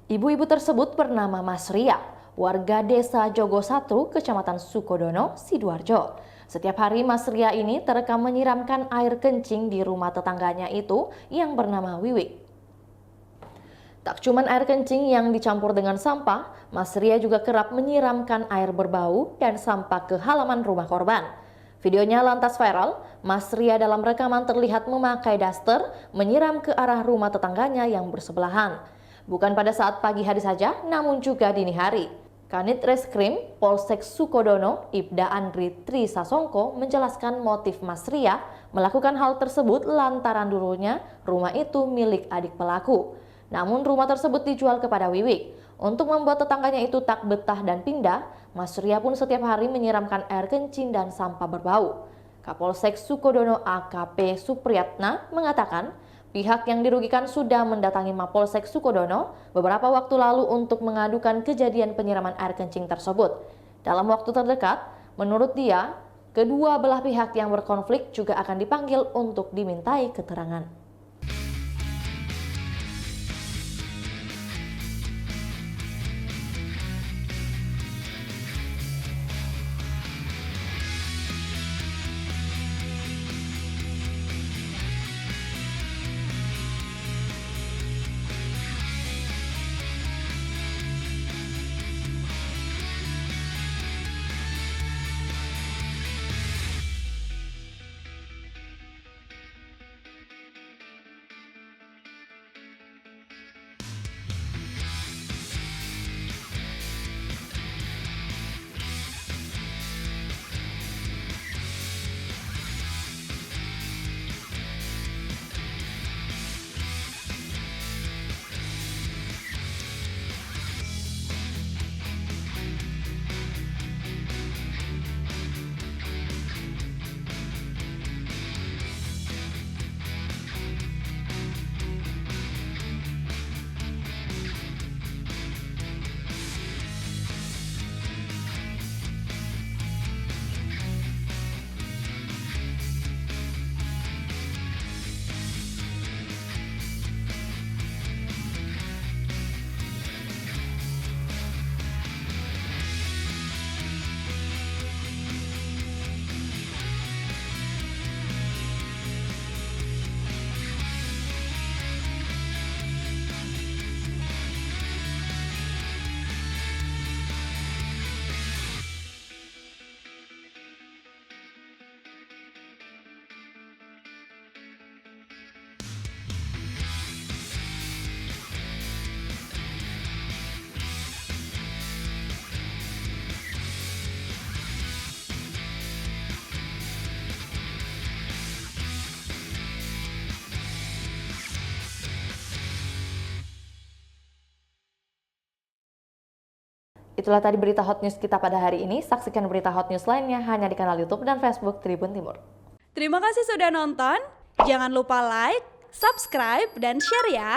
Ibu-ibu tersebut bernama Mas Ria, warga desa Jogo 1, Kecamatan Sukodono, Sidoarjo. Setiap hari Mas Ria ini terekam menyiramkan air kencing di rumah tetangganya itu yang bernama Wiwik. Tak cuma air kencing yang dicampur dengan sampah, Mas Ria juga kerap menyiramkan air berbau dan sampah ke halaman rumah korban. Videonya lantas viral, Mas Ria dalam rekaman terlihat memakai daster menyiram ke arah rumah tetangganya yang bersebelahan. Bukan pada saat pagi hari saja, namun juga dini hari. Kanit Reskrim Polsek Sukodono, Ibda Andri Tri Sasongko menjelaskan motif Mas Ria melakukan hal tersebut lantaran dulunya rumah itu milik adik pelaku. Namun rumah tersebut dijual kepada Wiwik. Untuk membuat tetangganya itu tak betah dan pindah, Mas Ria pun setiap hari menyiramkan air kencing dan sampah berbau. Kapolsek Sukodono AKP Supriyatna mengatakan, pihak yang dirugikan sudah mendatangi Mapolsek Sukodono beberapa waktu lalu untuk mengadukan kejadian penyiraman air kencing tersebut. Dalam waktu terdekat, menurut dia, kedua belah pihak yang berkonflik juga akan dipanggil untuk dimintai keterangan. Itulah tadi berita hot news kita pada hari ini. Saksikan berita hot news lainnya hanya di kanal YouTube dan Facebook Tribun Timur. Terima kasih sudah nonton. Jangan lupa like, subscribe, dan share ya.